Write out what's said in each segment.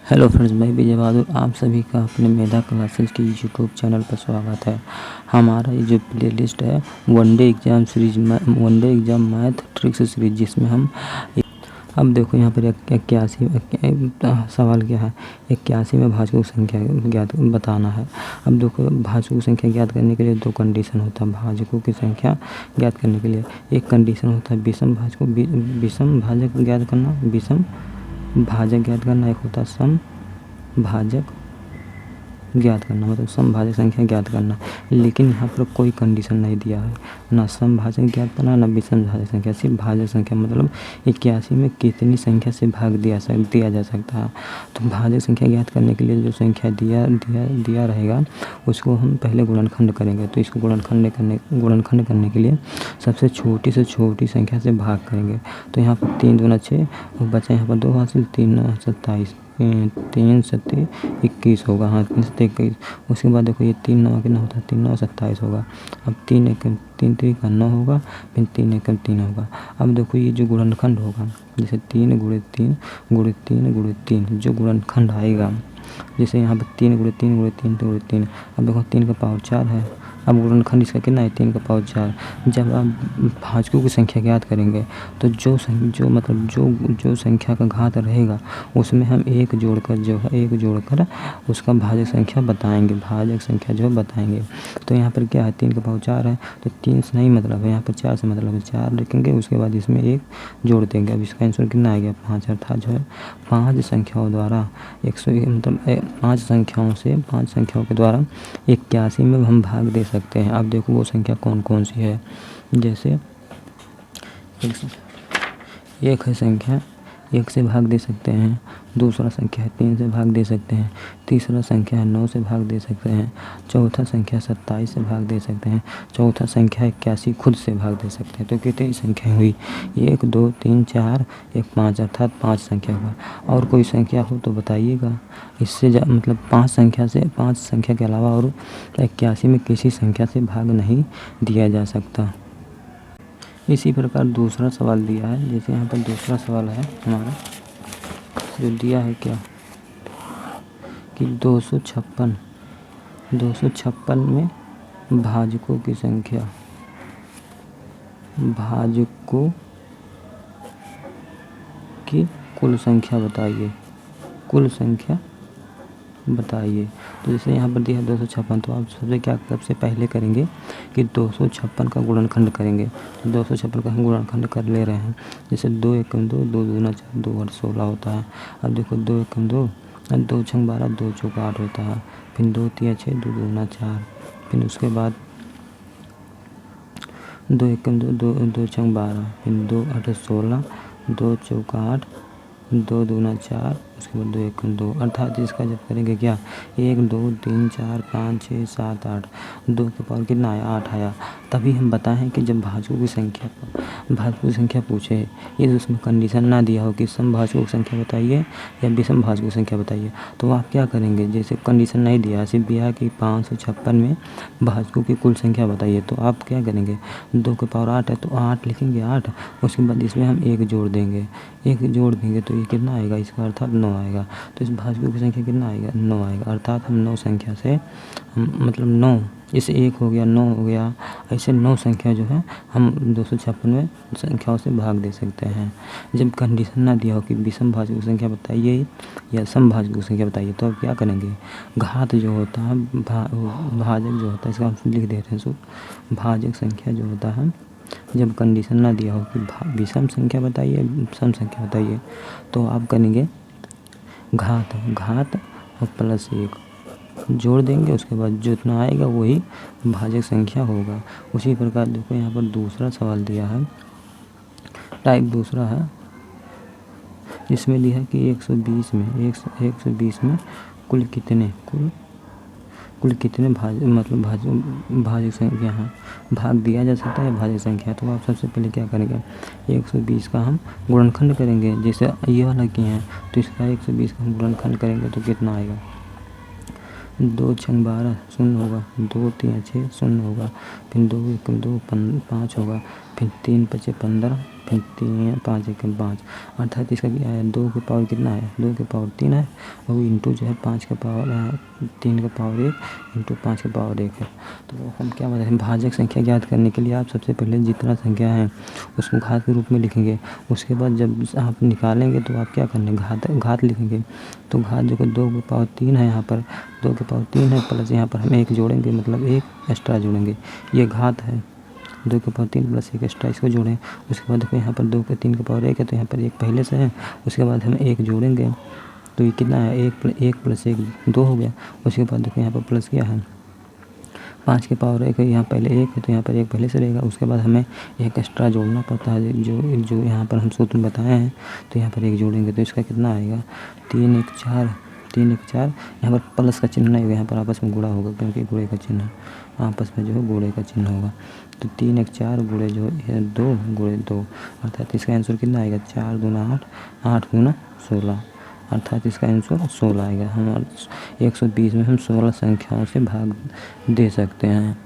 Hello friends, मैं विजय बहादुर आप सभी का अपने मेधा क्लासेस के यूट्यूब चैनल पर स्वागत है। हमारा ये जो प्लेलिस्ट है one day exam math tricks series, जिसमें हम अब देखो यहाँ पर 81 सवाल क्या है। 81 में भाजकों की संख्या ज्ञात बताना है। अब देखो, भाजकों की संख्या ज्ञात करने के लिए दो कंडीशन होता है। भाजकों की संख्या ज्ञात करने के लिए एक कंडीशन होता है विषम भाजक ज्ञात करना, विषम भाजक ज्ञात करना। एक होता है सम भाजक ज्ञात करना, मतलब सम भाजक संख्या ज्ञात करना। लेकिन यहाँ पर कोई कंडीशन नहीं दिया है, ना सम भाजक ज्ञात करना ना विषम भाजक संख्या, सिर्फ भाजक संख्या। मतलब 81 में कितनी संख्या से भाग दिया जा सकता है। तो भाजक संख्या ज्ञात करने के लिए जो संख्या दिया रहेगा उसको हम पहले गुणनखंड करेंगे। तो इसको गुणनखंड करने के लिए सबसे छोटी से छोटी संख्या से भाग करेंगे। तो यहाँ पर 3 दूना 6 और बचा यहाँ पर 2 हासिल, 3 9 27, 3 7 21 होगा। हाँ, 3 7 21। उसके बाद देखो, ये 3 9 कितना होता है, 3 9 27 होगा। अब 3 1 3 3 का 9 होगा, फिर 3 1 3 होगा। अब देखो, ये जो गुणनखंड होगा, जैसे 3 गुणे 3 गुणे 3 गुणे 3 जो गुणनखंड आएगा, जैसे यहाँ पर 3 गुणे 3 गुणे 3 गुणे 3। अब देखो 3 का पावर 4 है। अब गुणनखंड इसका कितना है, 3 का पावर 4। जब आप भाजकों की संख्या ज्ञात करेंगे तो जो संख्या का घात रहेगा उसमें हम एक जोड़कर उसका भाजक संख्या बताएंगे। तो यहाँ पर क्या है, 3 का पावर 4 है, तो 3 से नहीं मतलब है, यहाँ पर 4 से मतलब है। 4 लिखेंगे, उसके बाद इसमें 1 जोड़ देंगे। अब इसका आंसर कितना आ गया, 5। अर्थात जो है 5 संख्याओं द्वारा 5 संख्याओं के द्वारा 81 में हम भाग दे सकते हैं। अब देखो वो संख्या कौन कौन सी है। जैसे एक है संख्या 1 से भाग दे सकते हैं, दूसरा संख्या है 3 से भाग दे सकते हैं, तीसरा संख्या है 9 से भाग दे सकते हैं, चौथा संख्या 27 से भाग दे सकते हैं, चौथा संख्या 81 खुद से भाग दे सकते हैं। तो कितनी संख्या हुई, 1 2 3 4 1 5, अर्थात 5 संख्या हुआ। और कोई संख्या हो तो बताइएगा। इससे मतलब 5 संख्या के अलावा और 81 में किसी संख्या से भाग नहीं दिया जा सकता। इसी प्रकार दूसरा सवाल दिया है। जैसे यहाँ पर दूसरा सवाल है हमारा, जो दिया है क्या कि 256 में भाजकों की कुल संख्या बताइए। तो जैसे यहाँ पर दिया है 256, तो आप सबसे पहले करेंगे कि 256 का गुणनखंड करेंगे। 256 का हम गुणनखंड कर ले रहे हैं। जैसे 2 1 2 2 दूना 4 2 8 16 होता है। अब देखो 2 1 2 2 6 12 2 4 8 होता है। फिर 2 3 6 2 दूना 4, फिर उसके बाद 2 1 2 2 6 12, फिर 2 8 16, 2 4 8, 2 दूना 4, उसके बाद 2 1 2। अर्थात इसका जब करेंगे क्या, 1 2 3 4 5 6 7 8, 2 के पावर कितना आया, 8 आया। तभी हम बताएं कि जब भाजकों की संख्या पूछे, ये तो उसमें कंडीशन ना दिया हो कि सम भाजकों की संख्या बताइए या विषम भाजकों की संख्या बताइए, तो आप क्या करेंगे। जैसे कंडीशन नहीं दिया, सिर्फ दिया कि 556 में भाजकों की कुल संख्या बताइए, तो आप क्या करेंगे, 2 के पावर 8 है तो 8 लिखेंगे 8, उसके बाद इसमें हम 1 जोड़ देंगे। तो ये कितना आएगा, इसका अर्थात 9 आएगा। तो इस भाजकों की संख्या कितना आएगा, 9 आएगा। अर्थात हम 9 संख्या से मतलब 9, इसे 1 हो गया 9 हो गया, ऐसे 9 संख्या जो है हम 256 में संख्याओं से भाग दे सकते हैं। जब कंडीशन ना दिया हो कि विषम भाजकों की संख्या बताइए या सम भाजकों की संख्या बताइए, तो अब क्या करेंगे, घात जो होता है भाजक जो होता है, इसका हम लिख देते हैं। सो भाजक संख्या जो होता है, जब कंडीशन ना दिया हो कि विषम संख्या बताइए सम संख्या बताइए, तो आप करेंगे घात और प्लस 1 जोड़ देंगे। उसके बाद जितना आएगा वही भाजक संख्या होगा। उसी प्रकार देखो यहाँ पर दूसरा सवाल दिया है, टाइप दूसरा है, जिसमें दिया है कि 120 में कुल कितने भाजक संख्या हैं भाग दिया जा सकता है भाजक संख्या। तो आप सबसे पहले क्या करेंगे, 120 का हम गुणनखंड करेंगे। जैसे ये वाला किए हैं तो इसका 120 का हम गुणनखंड करेंगे तो कितना आएगा, 2 6 12 शून्य होगा, 2 3 6 शून्य होगा, फिर 2 1 2 5 होगा, फिर 3 5 15, फिर 3 5 1 5, अर्थात इसका क्या है 2 के पावर कितना है, 2 के पावर 3 है और इंटू जो है 5 के पावर 3 के पावर 1 इंटू 5 के पावर 1 है। तो हम क्या बता रहे हैं, भाजक संख्या ज्ञात करने के लिए आप सबसे पहले जितना संख्या है उसको घात के रूप में लिखेंगे। उसके बाद जब आप निकालेंगे तो आप क्या करेंगे, घात लिखेंगे। तो घात जो कि 2 के पावर 3 है, यहाँ पर 2 के पावर 3 है प्लस यहाँ पर हम 1 जोड़ेंगे, मतलब 1 एक्स्ट्रा जोड़ेंगे, ये घात है। 2 के पावर 3 प्लस 1 एक्स्ट्रा इसको जोड़ें। उसके बाद देखो यहाँ पर 2 के 3 के पावर 1 है तो यहाँ पर 1 पहले से है, उसके बाद हम 1 जोड़ेंगे तो ये कितना है 1 प्लस 1 2 हो गया। उसके बाद देखो यहाँ पर प्लस क्या है 5 के पावर 1 है, यहाँ पहले 1 है तो यहाँ पर 1 पहले से रहेगा। उसके बाद हमें 1 एक्स्ट्रा जोड़ना पड़ता है, जो यहाँ पर हम सूत्र बताए हैं, तो यहाँ पर 1 जोड़ेंगे तो इसका कितना आएगा 3 1 4, 3 1 4। यहाँ पर प्लस का चिन्ह नहीं होगा, यहाँ पर आपस में गुणा होगा क्योंकि गुणे का चिन्ह आपस में जो है गुणे का चिन्ह होगा। तो 3 1 4 गुणे जो है 2 गुणे 2, अर्थात इसका आंसर कितना आएगा 4 दूना 8, 8 दूना 16, अर्थात इसका आंसर 16 आएगा। हम 120 में हम 16 संख्याओं से भाग दे सकते हैं।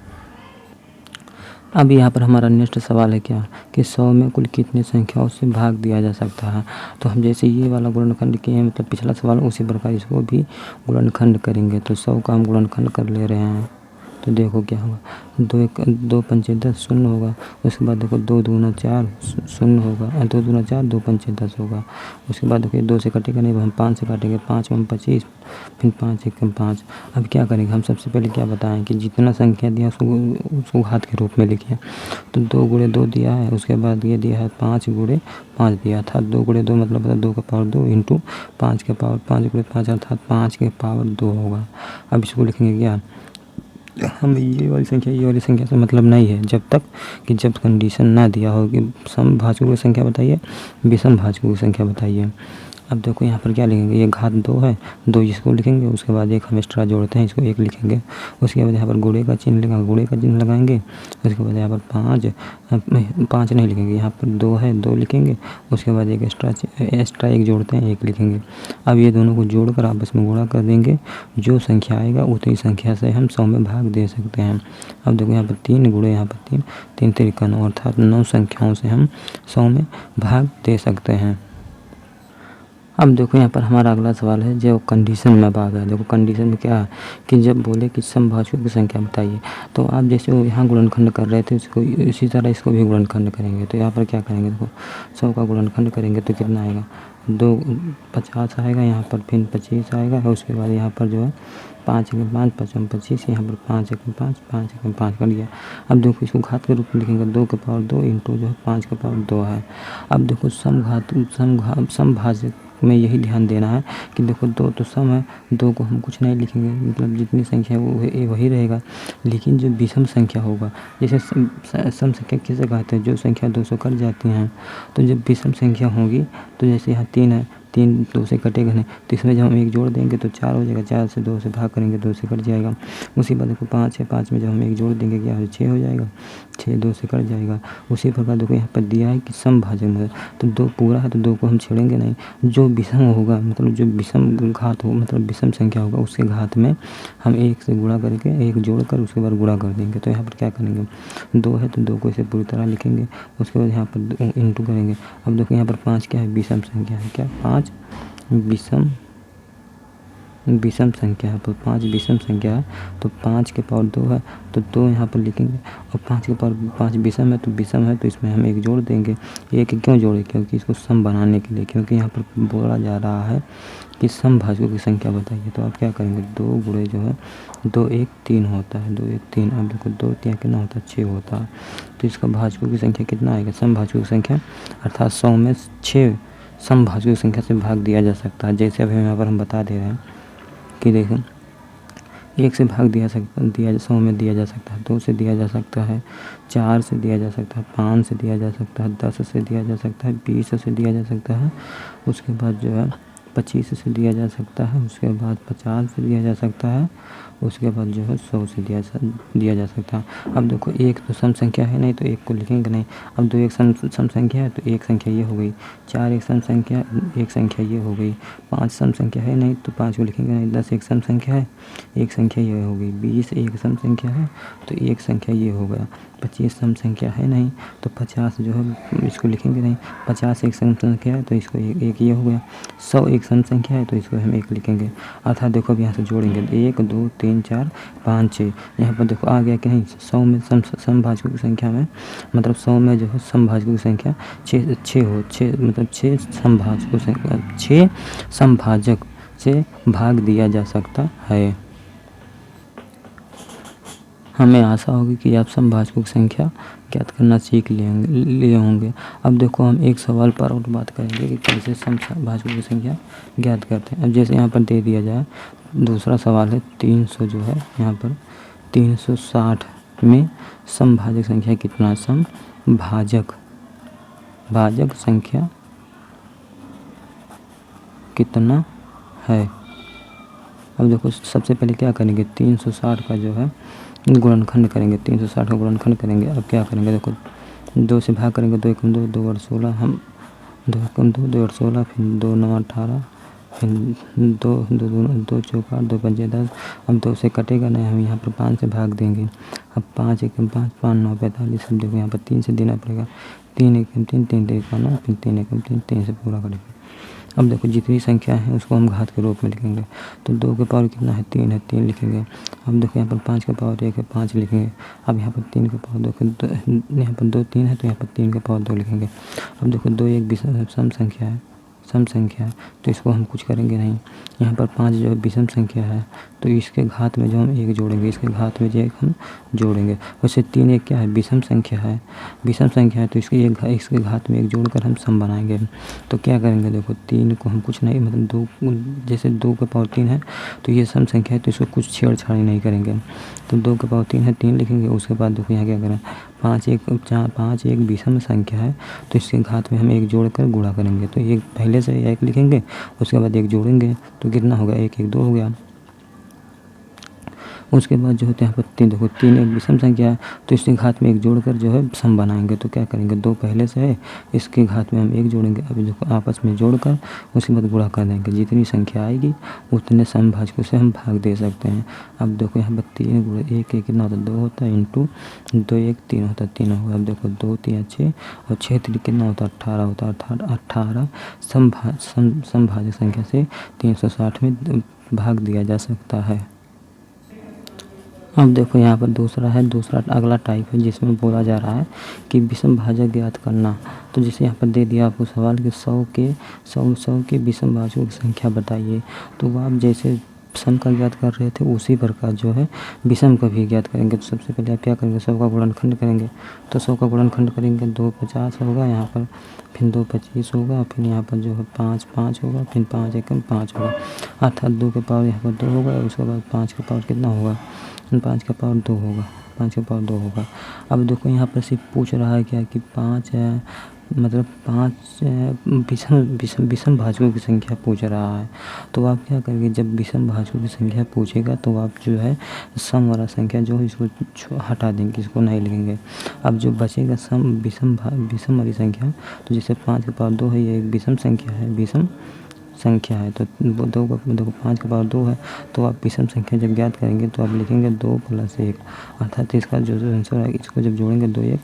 अब यहाँ पर हमारा नेक्स्ट सवाल है क्या कि 100 में कुल कितनी संख्याओं से भाग दिया जा सकता है। तो हम जैसे ये वाला गुणनखंड किए हैं, मतलब पिछला सवाल, उसी प्रकार इसको भी गुणनखंड करेंगे। तो 100 का हम गुणनखंड कर ले रहे हैं, तो देखो क्या होगा 2 पंचे 10 शून्य होगा। उसके बाद देखो 2 दूना 4 शून्य होगा, 2 दूना 4 2 पंचे 10 होगा। उसके बाद देखो 2 से कटेगा नहीं, हम 5 से काटेंगे, 5 में 25, फिर 5 1 5। अब क्या करेंगे, हम सबसे पहले क्या बताएं कि जितना संख्या दिया उसको घात के रूप में लिखिए। तो 2 गुणे 2 दिया है, उसके बाद ये दिया है 5 गुणे 5 दिया था। 2 गुणे 2 मतलब 2 का पावर 2 इंटू 5 के पावर 5 गुणे 5, अर्थात 5 के पावर 2 होगा। अब इसको लिखेंगे क्या, हमें ये वाली संख्या से मतलब नहीं है जब तक कि जब कंडीशन ना दिया हो कि समभाजकों की संख्या बताइए, विषमभाजकों की संख्या बताइए। अब देखो यहाँ पर क्या लिखेंगे, ये घात 2 है, 2 इसको लिखेंगे, उसके बाद 1 हम एक्स्ट्रा जोड़ते हैं, इसको 1 लिखेंगे। उसके बाद यहाँ पर गुणे का चिन्ह लिखा, गुणे का चिन्ह लगाएंगे। उसके बाद यहाँ पर 5 नहीं लिखेंगे, यहाँ पर 2 है, 2 लिखेंगे। उसके बाद 1 एक्स्ट्रा 1 जोड़ते हैं, 1 लिखेंगे। अब ये दोनों को जोड़कर आपस में गुणा कर देंगे, जो संख्या आएगा उतनी संख्या से हम 100 में भाग दे सकते हैं। अब देखो यहाँ पर 3 गुणे यहाँ पर 3 3 3 9, अर्थात 9 संख्याओं से हम 100 में भाग दे सकते हैं। अब देखो यहाँ पर हमारा अगला सवाल है जो कंडीशन में भाग है। देखो कंडीशन में क्या है कि जब बोले कि समभाजकों की संख्या बताइए, तो आप जैसे वो यहाँ गुणनखंड कर रहे थे इसको, इसी तरह इसको भी गुणनखंड करेंगे। तो यहाँ पर क्या करेंगे, देखो 100 का गुणनखंड करेंगे तो कितना आएगा 2 50 आएगा, यहाँ पर फिर 25 आएगा। उसके बाद यहाँ पर जो है 5 1 5 5 25, यहाँ पर 5 1 5 5 1 5 कर दिया। अब देखो इसको घात के रूप में लिखेंगे, 2 के पावर 2 इंटू जो है 5 के पावर 2 है। अब देखो समभाजक में यही ध्यान देना है कि देखो 2 तो सम है, 2 को हम कुछ नहीं लिखेंगे, मतलब जितनी संख्या है वो वही रहेगा। लेकिन जो विषम संख्या होगा, जैसे सम संख्या किसे कहते हैं, जो संख्या 2 से कट जाती हैं, तो जब विषम संख्या होगी तो जैसे यहाँ 3 है, 3 2 से कटेगा नहीं, तो इसमें जब हम 1 जोड़ देंगे तो 4 हो जाएगा, 4 से 2 से भाग करेंगे 2 से कट जाएगा। उसी बाद देखो 5 है, 5 में जब हम 1 जोड़ देंगे क्या हो 6 हो जाएगा, 6 2 से कट जाएगा। उसी प्रकार देखो यहाँ पर दिया है कि समभाजक में तो 2 पूरा है तो 2 को हम छेड़ेंगे नहीं, जो विषम होगा मतलब जो विषम घात हो मतलब विषम संख्या होगा उसके घात में हम 1 से गुणा करके 1 जोड़कर उसके बाद गुणा कर देंगे। तो यहाँ पर क्या करेंगे 2 है तो 2 को इसे पूरी तरह लिखेंगे, उसके बाद यहाँ पर इंटू करेंगे। अब देखो यहाँ पर 5 क्या है, विषम संख्या है, क्या 5 विषम संख्या है, तो 5 विषम संख्या है तो 5 के पावर 2 है तो 2 यहाँ पर लिखेंगे, और 5 के पावर 5 विषम है तो विषम है तो इसमें हम 1 जोड़ देंगे। 1 क्यों जोड़े, क्योंकि इसको सम बनाने के लिए, क्योंकि यहाँ पर बोला जा रहा है कि समभाजकों की संख्या बताइए। तो आप क्या करेंगे 2 गुणे जो है 2 1 3 होता है, 2 1 3। अब देखो 2 3 कितना होता है 6 होता है, तो इसका भाजकों की संख्या कितना आएगा, समभाजकों की संख्या, अर्थात 100 में 6 समभाजकों की संख्या से भाग दिया जा सकता है। जैसे अभी यहाँ पर हम बता दे रहे हैं कि देखो 1 से भाग दिया 100 में दिया जा सकता है, 2 से दिया जा सकता है, 4 से दिया जा सकता है, 5 से दिया जा सकता है, 10 से दिया जा सकता है, 20 से दिया जा सकता है, उसके बाद जो है 25 से दिया जा सकता है, उसके बाद 50 से दिया जा सकता है, उसके बाद जो है 100 से दिया जा सकता है। अब देखो 1 तो सम संख्या है नहीं तो 1 को लिखेंगे नहीं। अब 2 एक सम संख्या है तो 1 संख्या ये हो गई, 4 एक सम संख्या, 1 संख्या ये हो गई, 5 सम संख्या है नहीं तो 5 को लिखेंगे नहीं, 10 एक सम संख्या है, 1 संख्या ये हो गई, 20 एक सम संख्या है तो 1 संख्या ये हो गया। 25 सम संख्या है नहीं, तो 50 जो है इसको लिखेंगे नहीं। 50 एक सम संख्या है तो इसको एक ये हो गया। 100 एक सम संख्या है तो इसको हम एक लिखेंगे। अर्थात देखो अब यहाँ से जोड़ेंगे 1 2 3 4 5 6। यहाँ पर देखो आ गया कि नहीं, 100 में समभाजकों की संख्या में, मतलब 100 में जो है समभाजकों की संख्या 6 मतलब 6 समभाजक से भाग दिया जा सकता है। हमें आशा होगी कि आप समभाजकों की संख्या ज्ञात करना सीख लिए होंगे। अब देखो हम एक सवाल पर और बात करेंगे कि कैसे समभाजकों की संख्या ज्ञात करते हैं। अब जैसे यहाँ पर दे दिया जाए, दूसरा सवाल है 300 जो है यहाँ पर 360 में समभाजक संख्या कितना, भाजक संख्या कितना है। अब देखो सबसे पहले क्या करेंगे, 360 का जो है गुणनखंड करेंगे, 360 का गुणनखंड करेंगे। अब क्या करेंगे, देखो 2 से भाग करेंगे, 2 एकम 2, 2 और 16, हम 2 एकम 2, 2 और 16, फिर 2 9 18, फिर 2 चौका 2 पंजे 10। अब 2 से कटेगा नहीं, हम यहाँ पर 5 से भाग देंगे। अब 5 एकम 5, 5 9 45। अब देखो यहाँ पर 3 से देना पड़ेगा, 3 एकम 3, 3 3 9, फिर 3 एकम 3, 3 से पूरा करेंगे। अब देखो जितनी संख्या है उसको हम घात के रूप में लिखेंगे। तो 2 के पावर कितना है, 3 है, 3 लिखेंगे। अब देखो यहाँ पर 5 का पावर 1 है, 5 लिखेंगे। अब यहाँ पर 3 का पावर 2, यहाँ पर 2 3 है तो यहाँ पर 3 का पावर 2 लिखेंगे। अब देखो 2 एक सम संख्या है तो इसको हम कुछ करेंगे नहीं। यहाँ पर 5 जो है विषम संख्या है तो इसके घात में जो हम 1 जोड़ेंगे, इसके घात में जो 1 हम जोड़ेंगे। वैसे 3 एक क्या है, विषम संख्या है, तो इसके घात में 1 जोड़कर हम सम बनाएंगे। तो क्या करेंगे, देखो 3 को हम कुछ नहीं, मतलब 2, जैसे 2 का पावर 3 है तो ये सम संख्या है तो इसको कुछ छेड़छाड़ी नहीं करेंगे। तो 2 का पावर 3 है, 3 लिखेंगे। उसके बाद देखो यहाँ क्या करें, 5 एक विषम संख्या है तो इसके घात में हम 1 जोड़कर गुणा करेंगे। तो एक पहले से 1 लिखेंगे, उसके बाद 1 जोड़ेंगे तो कितना होगा, 1 1 2 हो गया। उसके बाद जो होते हैं यहाँ पर 3, देखो 3 एक विषम संख्या है तो इसके घात में 1 जोड़कर जो है सम बनाएंगे। तो क्या करेंगे, 2 पहले से है, इसके घात में हम 1 जोड़ेंगे। अभी देखो आपस में जोड़कर उसके बाद गुणा कर देंगे। जितनी संख्या आएगी उतने समभाजकों से हम भाग दे सकते हैं। अब देखो यहाँ पर 3 गुणे 1 कितना होता है, 2 होता है, इंटू 2 1 3 होता है, 3 होगा। अब देखो 2 3 6 और 6 3 कितना होता है, 18 होता है। अर्थात 18 समभाजक संख्या से 360 में भाग दिया जा सकता है। अब देखो यहाँ पर दूसरा अगला टाइप है जिसमें बोला जा रहा है कि विषम भाजक ज्ञात करना। तो जैसे यहाँ पर दे दिया आपको सवाल कि 100 के विषम भाजकों की संख्या बताइए। तो आप जैसे सम का ज्ञात कर रहे थे उसी प्रकार जो है विषम का भी ज्ञात करेंगे। तो सबसे पहले आप क्या करेंगे, 100 का गुणनखंड करेंगे। तो 100 का गुणनखंड करेंगे, 2 50 होगा यहाँ पर, फिर 2 25 होगा, फिर यहाँ पर जो है 5 5 होगा, फिर 5 एकम 5 होगा। अर्थात 2 के पावर यहाँ पर 2 होगा, उसके बाद 5 का पावर कितना होगा, 5 का पावर 2 होगा, 5 का पावर 2 होगा। अब देखो यहाँ पर सिर्फ पूछ रहा है क्या कि 5 है, मतलब 5 विषम भाजकों की संख्या पूछ रहा है। तो आप क्या करेंगे, जब विषम भाजकों की संख्या पूछेगा तो आप जो है सम वाला संख्या जो है इसको हटा देंगे, इसको नहीं लिखेंगे। अब जो बचेगा विषम वाली संख्या, तो जैसे 5 का पावर 2 है, ये एक विषम संख्या है तो 2 का देखो 5 का पावर 2 है तो आप विषम संख्या जब ज्ञात करेंगे तो आप लिखेंगे 2 + 1। अर्थात इसका जो आंसर है इसको जब जोड़ेंगे 2 1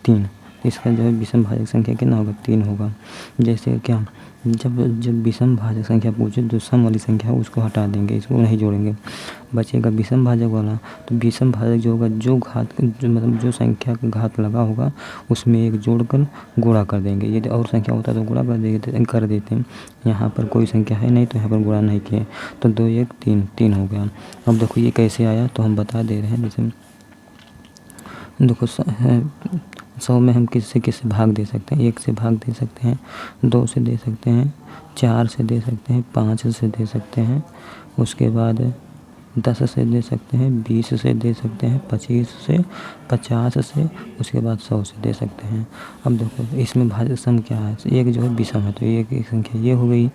3, इसका जो है विषम भाजक संख्या कितना होगा, 3 होगा। जैसे क्या, जब विषम भाजक संख्या पूछे जो सम वाली संख्या है उसको हटा देंगे, इसको नहीं जोड़ेंगे। बचेगा विषम भाजक वाला, तो विषम भाजक जो होगा मतलब जो संख्या का घात लगा होगा उसमें 1 जोड़कर गुणा कर देंगे। यदि और संख्या होता तो गुणा कर देते हैं। यहाँ पर कोई संख्या है नहीं तो यहाँ पर गुणा नहीं किए, तो 2 1 3 हो गया। अब देखो ये कैसे आया तो हम बता दे रहे हैं। जैसे देखो 100 में हम किससे भाग दे सकते हैं, 1 से भाग दे सकते हैं, 2 से दे सकते हैं, 4 से दे सकते हैं, 5 से दे सकते हैं, उसके बाद 10 से दे सकते हैं, 20 से दे सकते हैं, 25 से, 50 से, उसके बाद 100 से दे सकते हैं। अब देखो इसमें भाजक सम क्या है, 1 जो है विषम है तो 1 एक संख्या ये हो गई,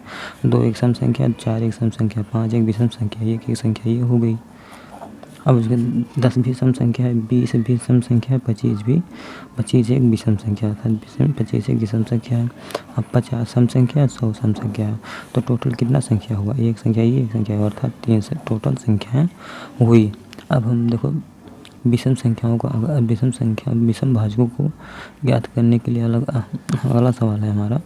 2 एक सम संख्या, 4 एक सम संख्या, 5 एक विषम संख्या, 1 एक संख्या ये हो गई। अब उसके 10 भी सम संख्या है, 20 भी सम संख्या है, 25 एक विषम संख्या है, 25 एक विषम संख्या है। अब 50 सम संख्या है, 100 सम संख्या है। तो टोटल कितना संख्या हुआ, एक संख्या ये एक संख्या है, अर्थात 3 से टोटल संख्याएँ हुई। अब हम देखो विषम संख्याओं को विषम भाजकों को ज्ञात करने के लिए अगला सवाल है हमारा।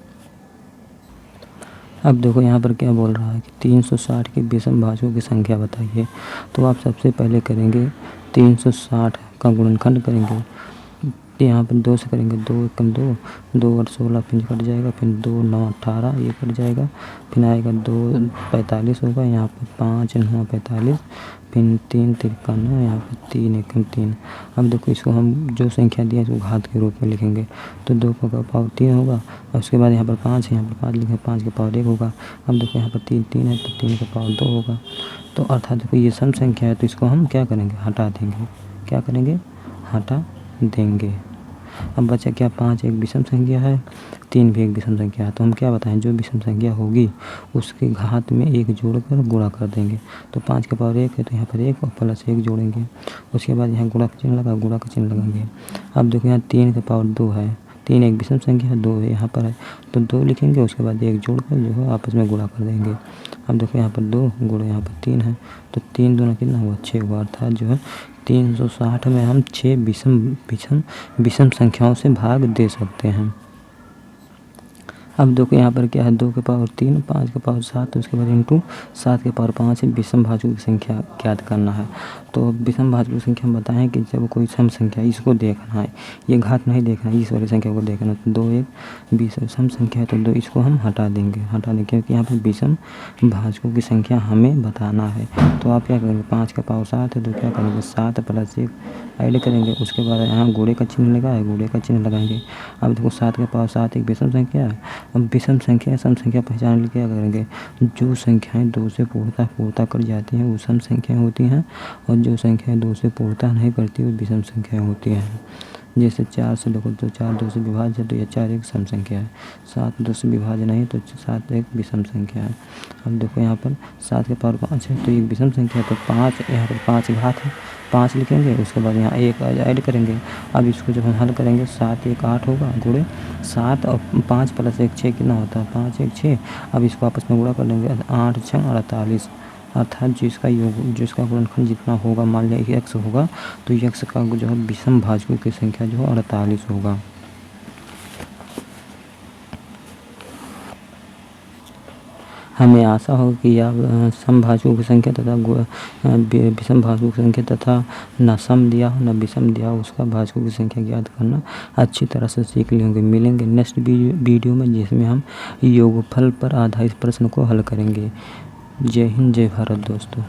अब देखो यहाँ पर क्या बोल रहा है कि 360 के विषम भाजकों की संख्या बताइए। तो आप सबसे पहले करेंगे 360 का गुणनखंड करेंगे। यहाँ पर 2 से करेंगे, 2 एकम 2, 2 8 16, फिर कट जाएगा, फिर 2 9 18, ये कट जाएगा, फिर आएगा 2 45 होगा, यहाँ पर 5 9 45, फिर 3 53, यहाँ पर 3 एकम 3। अब देखो इसको हम जो संख्या दिया है इसको घात के रूप में लिखेंगे। तो 2 का पावर 3 होगा, और उसके बाद यहाँ पर 5 है, यहाँ पर 5 लिखेंगे, 5 का पावर 1 होगा। अब देखो यहाँ पर 3 3 है, तो 3 का पावर 2 होगा। तो अर्थात देखो ये सम संख्या है, तो इसको हम क्या करेंगे, हटा देंगे। क्या करेंगे, हटा देंगे। अब बचा क्या, 5 एक विषम संख्या है, 3 भी एक विषम संख्या है। तो हम क्या बताएं, जो विषम संख्या होगी उसके घात में 1 जोड़कर गुणा कर देंगे। तो 5 का पावर 1 है, तो यहाँ पर 1 और प्लस 1 जोड़ेंगे। उसके बाद यहाँ गुणा का चिन्ह लगा, गुणा का चिन्ह लगाएंगे। अब देखो यहाँ 3 का पावर 2 है, 3 एक विषम संख्या है, 2 यहाँ पर है, तो 2 लिखेंगे, उसके बाद 1 जोड़कर जो है आपस में गुणा कर देंगे। अब देखो यहाँ पर 2 गुणा यहाँ पर 3 है, तो 3 दूना कितना हुआ, 6 हुआ। अर्थात जो है 360 में हम 6 विषम संख्याओं से भाग दे सकते हैं। अब देखो यहाँ पर क्या है, 2 के पावर 3, 5 के पावर 7, उसके बाद इंटू 7 के पावर 5 है। विषम भाजकों की संख्या ज्ञात करना है। तो विषम भाजकों की संख्या हम बताएं कि जब कोई सम संख्या, इसको देखना है, ये घात नहीं देखना है, इस वाली संख्या को देखना है। तो 2 एक सम संख्या है, तो 2 इसको हम हटा देंगे क्योंकि यहाँ पर विषम भाजकों की संख्या हमें बताना है। तो आप क्या करेंगे, 5 का पावर 7 है, तो क्या करेंगे, 7 प्लस 1 ऐड करेंगे। उसके बाद यहाँ गुणे का चिन्ह लगा है, गुणे का चिन्ह लगाएंगे। अब देखो 7 का पावर 7 एक विषम संख्या है। अब विषम संख्या सम संख्या पहचानने के लिए क्या करेंगे, जो संख्याएं 2 से पूर्णतः कर जाती हैं वो सम संख्याएं होती हैं, और जो संख्याएं 2 से पूर्णतः नहीं करती वो विषम संख्याएं होती हैं। जैसे 4 से देखो, तो 4 2 से विभाज्य है, तो यह 4 एक सम संख्या है। 7 2 से विभाज्य नहीं, तो 7 एक विषम संख्या है। अब देखो यहाँ पर 7 के पावर 5 है, तो एक विषम संख्या है, तो 5 यहाँ पर 5 घात है, 5 लिखेंगे। उसके बाद यहाँ 1 ऐड करेंगे। अब इसको जब हम हल करेंगे, 7 1 8 होगा, गुणे 7 और 5 प्लस 1 6 कितना होता है, 5 1 6। अब इसको आपस में गुणा कर लेंगे, 8 6 48। अर्थात जिसका गुणनखंड जितना होगा, मान लिया x होगा, तो x का जो है विषम भाजकों की संख्या जो है 48 होगा। हमें आशा होगी कि आप समभाजकों की संख्या तथा विषम भाजकों की संख्या तथा न सम दिया हो न विषम दिया हो उसका भाजकों की संख्या ज्ञात करना अच्छी तरह से सीख लेंगे। मिलेंगे नेक्स्ट वीडियो में, जिसमें हम योगफल पर आधारित प्रश्न को हल करेंगे। जय हिंद, जय भारत दोस्तों।